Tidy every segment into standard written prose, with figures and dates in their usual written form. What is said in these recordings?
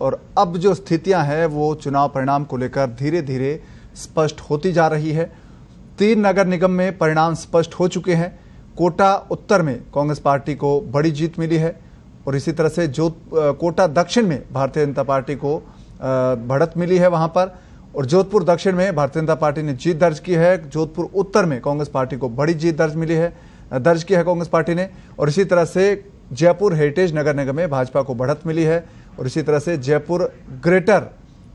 और अब जो स्थितियां हैं वो चुनाव परिणाम को लेकर धीरे धीरे स्पष्ट होती जा रही है। 3 नगर निगम में परिणाम स्पष्ट हो चुके हैं। कोटा उत्तर में कांग्रेस पार्टी को बड़ी जीत मिली है और इसी तरह से कोटा दक्षिण में भारतीय जनता पार्टी को बढ़त मिली है वहां पर, और जोधपुर दक्षिण में भारतीय जनता पार्टी ने जीत दर्ज की है। जोधपुर उत्तर में कांग्रेस पार्टी को बड़ी जीत दर्ज की है कांग्रेस पार्टी ने, और इसी तरह से जयपुर हेरिटेज नगर निगम में भाजपा को बढ़त मिली है और इसी तरह से जयपुर ग्रेटर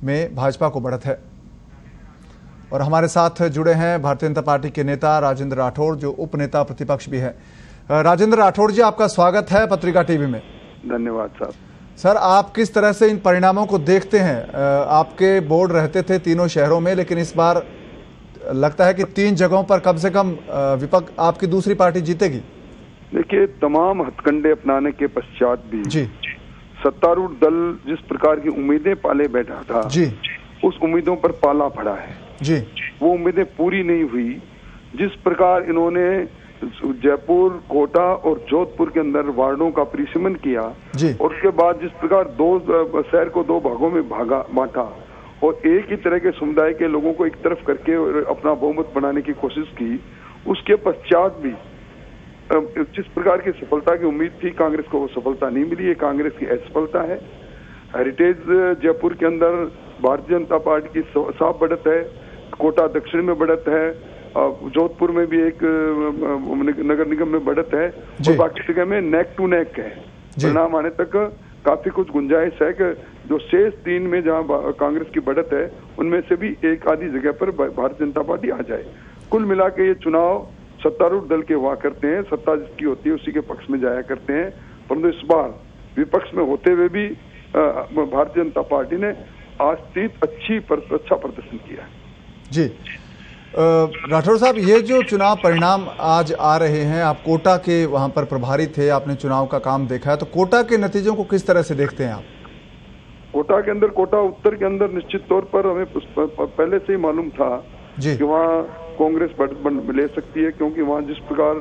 में भाजपा को बढ़त है। और हमारे साथ जुड़े हैं भारतीय जनता पार्टी के नेता राजेंद्र राठौड़, जो उप नेता प्रतिपक्ष भी है। राजेंद्र राठौड़ जी, आपका स्वागत है पत्रिका टीवी में। धन्यवाद साहब। सर, आप किस तरह से इन परिणामों को देखते हैं? आपके बोर्ड रहते थे तीनों शहरों में, लेकिन इस बार लगता है कि 3 जगहों पर कम से कम विपक्ष आपकी दूसरी पार्टी जीतेगी। देखिए, तमाम हथकंडे अपनाने के पश्चात भी जी सत्तारूढ़ दल जिस प्रकार की उम्मीदें पाले बैठा था जी, उस उम्मीदों पर पाला पड़ा है जी। वो उम्मीदें पूरी नहीं हुई। जिस प्रकार इन्होंने जयपुर, कोटा और जोधपुर के अंदर वार्डों का परिसीमन किया जी, और उसके बाद जिस प्रकार शहर को 2 भागों में बांटा और एक ही तरह के समुदाय के लोगों को एक तरफ करके अपना बहुमत बनाने की कोशिश की, उसके पश्चात भी जिस प्रकार की सफलता की उम्मीद थी, कांग्रेस को वो सफलता नहीं मिली। ये कांग्रेस की असफलता है। हेरिटेज जयपुर के अंदर भारतीय जनता पार्टी की साफ बढ़त है, कोटा दक्षिण में बढ़त है, जोधपुर में भी एक नगर निगम में बढ़त है और बाकी जगह में नेक टू नेक है। परिणाम आने तक काफी कुछ गुंजाइश है कि जो शेष 3 में जहां कांग्रेस की बढ़त है उनमें से भी एक आधी जगह पर भारतीय जनता पार्टी आ जाए। कुल मिला के ये चुनाव सत्तारूढ़ दल के हुआ करते हैं, सत्ता जिसकी होती है उसी के पक्ष में जाया करते हैं, परंतु इस बार विपक्ष में होते हुए भी भारतीय जनता पार्टी ने अच्छा प्रदर्शन किया है। जी राठौड़ साहब, ये जो चुनाव परिणाम आज आ रहे हैं, आप कोटा के वहां पर प्रभारी थे, आपने चुनाव का काम देखा है, तो कोटा के नतीजों को किस तरह से देखते हैं आप? कोटा के अंदर, कोटा उत्तर के अंदर निश्चित तौर पर हमें पहले से ही मालूम था कि वहाँ कांग्रेस ले सकती है, क्योंकि वहाँ जिस प्रकार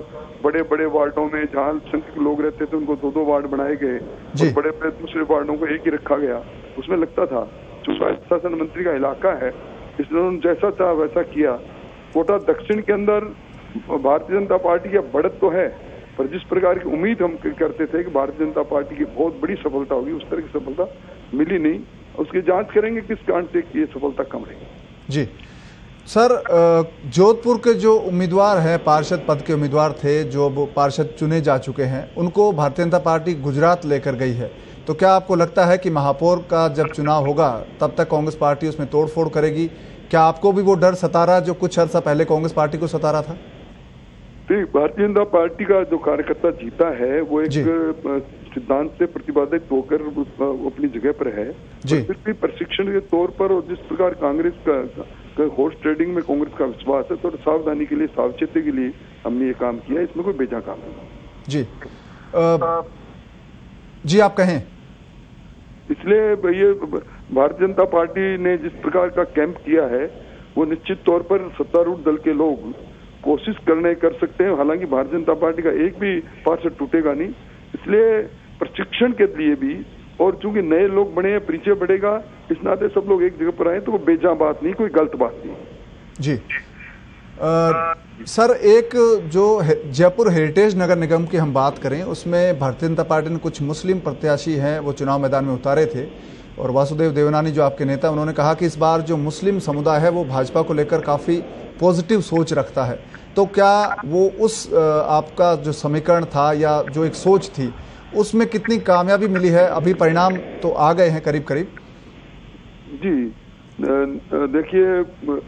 बड़े बड़े वार्डों में जहाँ अल्पसंख्यक लोग रहते थे उनको 2-2 वार्ड बनाए गए और बड़े बड़े दूसरे वार्डों को एक ही रखा गया। उसमें लगता था चूंकि शासन मंत्री का इलाका है, इसलिए उन्होंने जैसा चाहा वैसा किया। कोटा दक्षिण के अंदर भारतीय जनता पार्टी की बढ़त तो है, पर जिस प्रकार की उम्मीद हम करते थे कि भारतीय जनता पार्टी की बहुत बड़ी सफलता होगी, उस तरह की सफलता मिली नहीं। उसकी जांच करेंगे किस कारण से ये सफलता कम रही। जी सर, जोधपुर के जो उम्मीदवार हैं, पार्षद पद के उम्मीदवार थे, जो पार्षद चुने जा चुके हैं, उनको भारतीय जनता पार्टी गुजरात लेकर गई है, तो क्या आपको लगता है कि महापौर का जब चुनाव होगा तब तक कांग्रेस पार्टी उसमें तोड़फोड़ करेगी? क्या आपको भी वो डर सता रहा जो कुछ अर्सा पहले कांग्रेस पार्टी को सता रहा था? भारतीय जनता पार्टी का जो कार्यकर्ता जीता है वो एक सिद्धांत से प्रतिपादित होकर अपनी जगह पर है। फिर भी प्रशिक्षण के तौर पर और जिस प्रकार कांग्रेस का हॉर्स ट्रेडिंग में कांग्रेस का विश्वास है, तो सावधानी के लिए, सावचेती के लिए हमने ये काम किया। इसमें कोई बेजा काम नहीं। जी आप कहें। इसलिए ये भारतीय जनता पार्टी ने जिस प्रकार का कैंप किया है वो निश्चित तौर पर सत्तारूढ़ दल के लोग कोशिश कर सकते हैं। हालांकि भारतीय जनता पार्टी का एक भी पार्षद टूटेगा नहीं, इसलिए प्रशिक्षण के लिए भी, और चूंकि नए लोग बने हैं, परिचय बढ़ेगा, इस नाते सब लोग एक जगह पर आए तो वो बेजा बात नहीं, कोई गलत बात नहीं। जी सर, एक जो जयपुर हेरिटेज नगर निगम की हम बात करें, उसमें भारतीय जनता पार्टी ने कुछ मुस्लिम प्रत्याशी हैं वो चुनाव मैदान में उतारे थे, और वासुदेव देवनानी जो आपके नेता, उन्होंने कहा कि इस बार जो मुस्लिम समुदाय है वो भाजपा को लेकर काफ़ी पॉजिटिव सोच रखता है। तो क्या वो उस आपका जो समीकरण था या जो एक सोच थी उसमें कितनी कामयाबी मिली है? अभी परिणाम तो आ गए हैं करीब करीब। जी देखिए,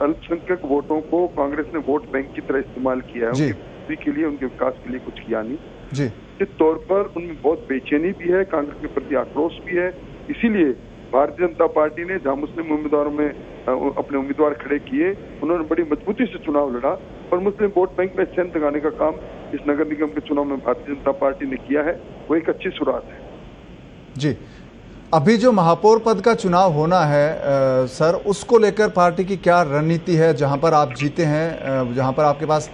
अल्पसंख्यक वोटों को कांग्रेस ने वोट बैंक की तरह इस्तेमाल किया है, उनके के लिए, उनके विकास के लिए कुछ किया नहीं जी। इस तौर पर उनमें बहुत बेचैनी भी है, कांग्रेस के प्रति आक्रोश भी है। इसीलिए भारतीय जनता पार्टी ने जहां मुस्लिम उम्मीदवारों में अपने उम्मीदवार खड़े किए, उन्होंने बड़ी मजबूती से चुनाव लड़ा और मुस्लिम वोट बैंक में सेंध लगाने का काम इस नगर निगम के चुनाव में भारतीय जनता पार्टी ने किया है। वो एक अच्छी शुरुआत है। जी, अभी जो महापौर पद का चुनाव होना है सर, उसको लेकर पार्टी की क्या रणनीति है? जहां पर आप जीते हैं, जहां पर आपके पास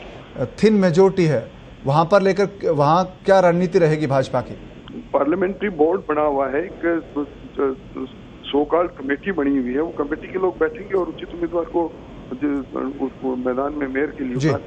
थिन मेजोरिटी है, वहां पर लेकर वहां क्या रणनीति रहेगी भाजपा की? पार्लियामेंट्री बोर्ड बना हुआ है, एक सो कॉल्ड कमेटी बनी हुई है, वो कमेटी के लोग बैठेंगे और उचित उम्मीदवार को मैदान में मेयर के लिए